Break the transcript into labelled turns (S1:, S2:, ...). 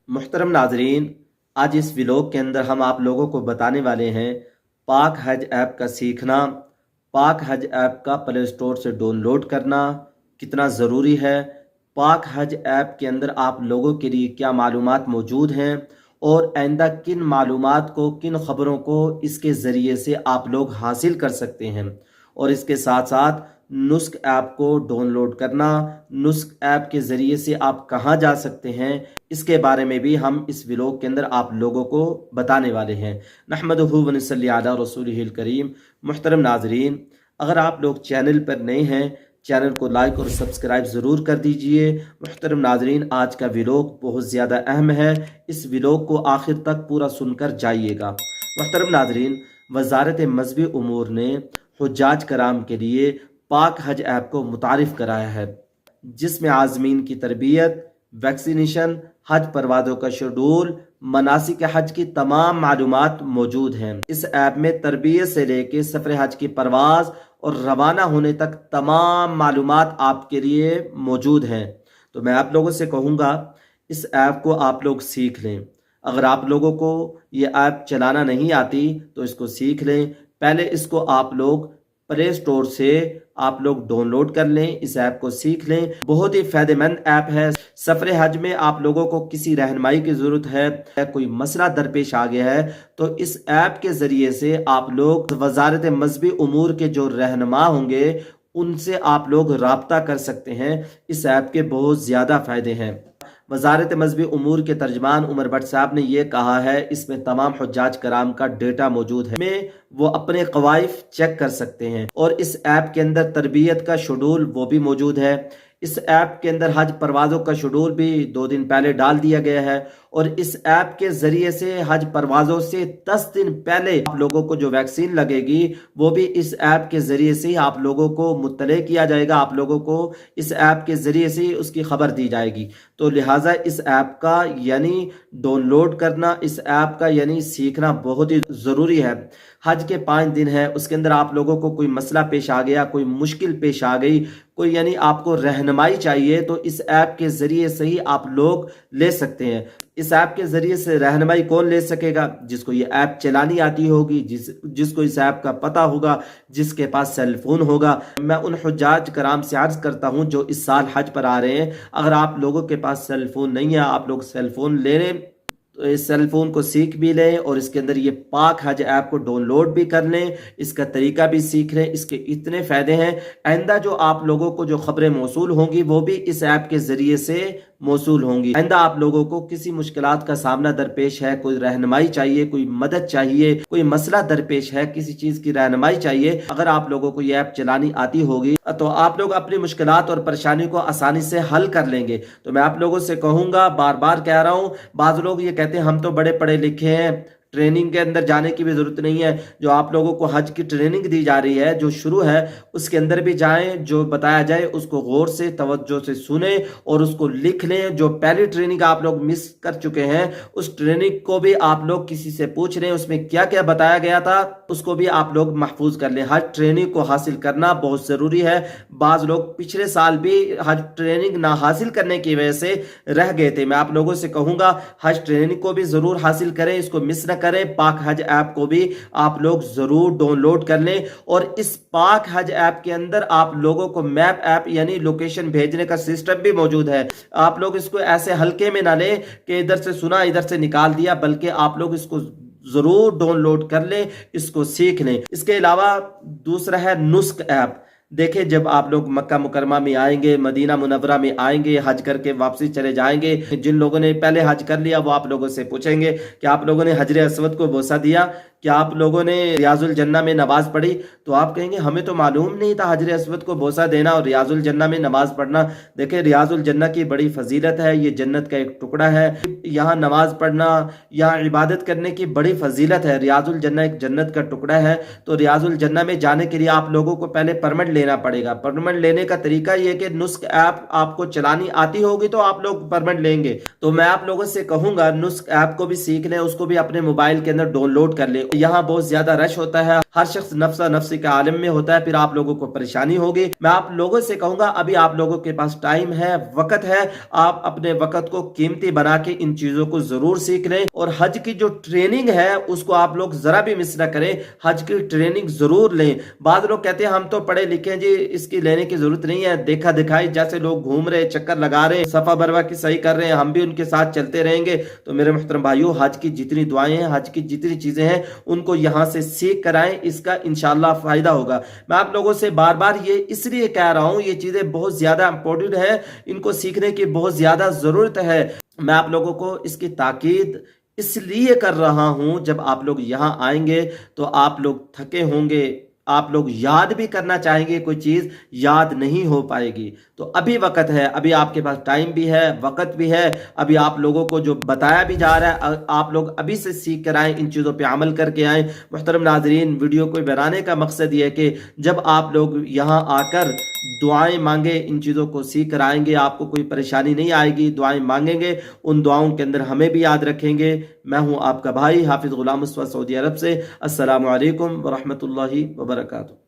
S1: मुहतरम नाजरीन, आज इस व्लॉग के अंदर हम आप लोगों को बताने वाले हैं पाक हज ऐप का सीखना, पाक हज ऐप का प्ले स्टोर से डाउनलोड करना कितना ज़रूरी है, पाक हज ऐप के अंदर आप लोगों के लिए क्या मालूमात मौजूद हैं और आइंदा किन मालूमात को, किन ख़बरों को इसके ज़रिए से आप लोग हासिल कर सकते हैं। और इसके साथ साथ नुस्ख ऐप को डाउनलोड करना, नुस्ख ऐप के ज़रिए से आप कहाँ जा सकते हैं, इसके बारे में भी हम इस व्लॉग के अंदर आप लोगों को बताने वाले हैं। नहमदुहु व नसल्ली अला रसूलिहिल करीम। मुहतरम नाजरीन, अगर आप लोग चैनल पर नए हैं, चैनल को लाइक और सब्सक्राइब ज़रूर कर दीजिए। मुहतरम नाजरीन, आज का व्लॉग बहुत ज़्यादा अहम है, इस व्लॉग को आखिर तक पूरा सुनकर जाइएगा। मुहतरम नाजरीन, वजारत मजहबी उमूर ने हुज्जाज कराम के लिए पाक हज ऐप को मुतारिफ कराया है, जिसमें आज़मीन की तरबियत, वैक्सीनेशन, हज परवाज़ों का शेड्यूल, मनासिक हज की तमाम मालूमात मौजूद हैं। इस ऐप में तरबियत से लेके सफ़र हज की परवाज़ और रवाना होने तक तमाम मालूमात आपके लिए मौजूद हैं। तो मैं आप लोगों से कहूँगा, इस ऐप को आप लोग सीख लें। अगर आप लोगों को ये ऐप चलाना नहीं आती तो इसको सीख लें। पहले इसको आप लोग प्ले स्टोर से आप लोग डाउनलोड कर लें, इस ऐप को सीख लें। बहुत ही फ़ायदेमंद ऐप है। सफ़र हज में आप लोगों को किसी रहनुमाई की ज़रूरत है, कोई मसला दरपेश आ गया है, तो इस ऐप के ज़रिए से आप लोग वजारत मजहबी उमूर के जो रहनुमा होंगे उनसे आप लोग राब्ता कर सकते हैं। इस ऐप के बहुत ज़्यादा फ़ायदे हैं। वजारत मजहबी उमूर के तर्जमान उमर भट्ट साहब ने यह कहा है, इसमें तमाम हुज्जाज कराम का डेटा मौजूद है, में वो अपने कवाइफ चेक कर सकते हैं। और इस ऐप के अंदर तरबियत का शेड्यूल वो भी मौजूद है। इस ऐप के अंदर हज परवाज़ों का शेड्यूल भी 2 दिन पहले डाल दिया गया है। और इस ऐप के ज़रिए से हज परवाज़ों से 10 दिन पहले आप लोगों को जो वैक्सीन लगेगी वो भी इस ऐप के ज़रिए से आप लोगों को मुत्तले किया जाएगा, आप लोगों को इस ऐप के ज़रिए से उसकी खबर दी जाएगी। तो लिहाजा इस ऐप का यानी डाउनलोड करना, इस ऐप का यानी सीखना बहुत ही ज़रूरी है। हज के 5 दिन है, उसके अंदर आप लोगों को कोई मसला पेश आ गया, कोई मुश्किल पेश आ गई, कोई यानी आपको रहनुमाई चाहिए, तो इस ऐप के ज़रिए से ही आप लोग ले सकते हैं। इस ऐप के ज़रिए से रहनुमाई कौन ले सकेगा? जिसको ये ऐप चलानी आती होगी, जिसको इस ऐप का पता होगा, जिसके पास सेल फोन होगा। मैं उन हुज्जाज कराम से अर्ज़ करता हूँ जो इस साल हज पर आ रहे हैं, अगर आप लोगों के पास सेल फोन नहीं है, आप लोग सेल फोन ले लें, तो इस सेल फोन को सीख भी लें और इसके अंदर ये पाक हज ऐप को डाउनलोड भी कर लें, इसका तरीका भी सीख लें। इसके इतने फ़ायदे हैं, आइंदा जो आप लोगों को जो खबरें मौसूल होंगी वो भी इस ऐप के ज़रिए से मौसूल होंगी। आइंदा आप लोगों को किसी मुश्किलात का सामना दरपेश है, कोई रहनुमाई चाहिए, कोई मदद चाहिए, कोई मसला दरपेश है, किसी चीज़ की रहनुमाई चाहिए, अगर आप लोगों को ये ऐप चलानी आती होगी तो आप लोग अपनी मुश्किलात और परेशानी को आसानी से हल कर लेंगे। तो मैं आप लोगों से कहूँगा, बार बार कह रहा हूँ, बाज़ लोग ये कहते हैं हम तो बड़े पढ़े लिखे हैं, ट्रेनिंग के अंदर जाने की भी ज़रूरत नहीं है। जो आप लोगों को हज की ट्रेनिंग दी जा रही है, जो शुरू है, उसके अंदर भी जाएं, जो बताया जाए उसको गौर से तवज्जो से सुने और उसको लिख लें। जो पहली ट्रेनिंग आप लोग मिस कर चुके हैं, उस ट्रेनिंग को भी आप लोग किसी से पूछ लें, उसमें क्या क्या बताया गया था उसको भी आप लोग महफूज कर लें। हज ट्रेनिंग को हासिल करना बहुत ज़रूरी है। बाज़ लोग पिछले साल भी हज ट्रेनिंग ना हासिल करने की वजह से रह गए थे। मैं आप लोगों से कहूँगा, हज ट्रेनिंग को भी ज़रूर हासिल करें, इसको मिस न करें। पाक हज ऐप को भी आप लोग जरूर डाउनलोड कर लें। और इस पाक हज ऐप के अंदर आप लोगों को मैप ऐप यानी लोकेशन भेजने का सिस्टम भी मौजूद है। आप लोग इसको ऐसे हल्के में ना लें कि इधर से सुना इधर से निकाल दिया, बल्कि आप लोग इसको जरूर डाउनलोड कर लें, इसको सीख लें। इसके अलावा दूसरा है नुस्ख ऐप। देखिए, जब आप लोग मक्का मुकरमा में आएंगे, मदीना मुनव्वरा में आएंगे, हज करके वापसी चले जाएंगे, जिन लोगों ने पहले हज कर लिया वो आप लोगों से पूछेंगे कि आप लोगों ने हजर अस्वद को बोसा दिया, क्या आप लोगों ने रियाजुल जन्ना में नमाज पढ़ी? तो आप कहेंगे हमें तो मालूम नहीं था हजर अस्वद को बोसा देना और रियाजुल जन्ना में नमाज पढ़ना। देखिए, रियाजुल जन्ना की बड़ी फजीलत है, ये जन्नत का एक टुकड़ा है। यहाँ नमाज पढ़ना, यहाँ इबादत करने की बड़ी फजीलत है। रियाजुल जन्ना एक जन्नत का टुकड़ा है। तो रियाजुल जन्ना में जाने के लिए आप लोगों को पहले परमिट लेना पड़ेगा। परमिट लेने का तरीका ये कि नुस्ख ऐप आपको चलानी आती होगी तो आप लोग परमिट लेंगे। तो मैं आप लोगों से कहूंगा, नुस्ख ऐप को भी सीख लें, उसको भी अपने मोबाइल के अंदर डाउनलोड कर लें। यहाँ बहुत ज्यादा रश होता है, हर शख्स नफ्सा नफ्सी के आलम में होता है, फिर आप लोगों को परेशानी होगी। मैं आप लोगों से कहूंगा अभी आप लोगों के पास टाइम है, वक्त है, आप अपने वक्त को कीमती बना के इन चीजों को जरूर सीख लें। और हज की जो ट्रेनिंग है उसको आप लोग जरा भी मिस ना करें, हज की ट्रेनिंग जरूर लें। बाद लोग कहते हैं हम तो पढ़े लिखे हैं जी, इसकी लेने की जरूरत नहीं है, देखा दिखाई जैसे लोग घूम रहे, चक्कर लगा रहे, सफा बरवा की सही कर रहे हैं, हम भी उनके साथ चलते रहेंगे। तो मेरे मुहतरम भाइयों, हज की जितनी दुआएं हैं, हज की जितनी चीजें हैं, उनको यहां से सीख कर आए, इसका इंशाल्लाह फायदा होगा। मैं आप लोगों से बार बार ये इसलिए कह रहा हूं, ये चीजें बहुत ज्यादा इंपॉर्टेंट है, इनको सीखने की बहुत ज्यादा जरूरत है। मैं आप लोगों को इसकी ताकीद इसलिए कर रहा हूं, जब आप लोग यहां आएंगे तो आप लोग थके होंगे, आप लोग याद भी करना चाहेंगे, कोई चीज याद नहीं हो पाएगी। तो अभी वक्त है, अभी आपके पास टाइम भी है, वक्त भी है, अभी आप लोगों को जो बताया भी जा रहा है आप लोग अभी से सीख कर आए, इन चीज़ों पे अमल करके आए। मुहतरम नाजरीन, वीडियो को बनाने का मकसद ये है कि जब आप लोग यहाँ आकर दुआएं मांगे, इन चीज़ों को सीख कर आएंगे, आपको कोई परेशानी नहीं आएगी। दुआएं मांगेंगे, उन दुआओं के अंदर हमें भी याद रखेंगे। मैं हूँ आपका भाई हाफिज गुलाम मुस्तफा, सऊदी अरब से। अस्सलामु अलैकुम व रहमतुल्लाहि व बरकातुहू।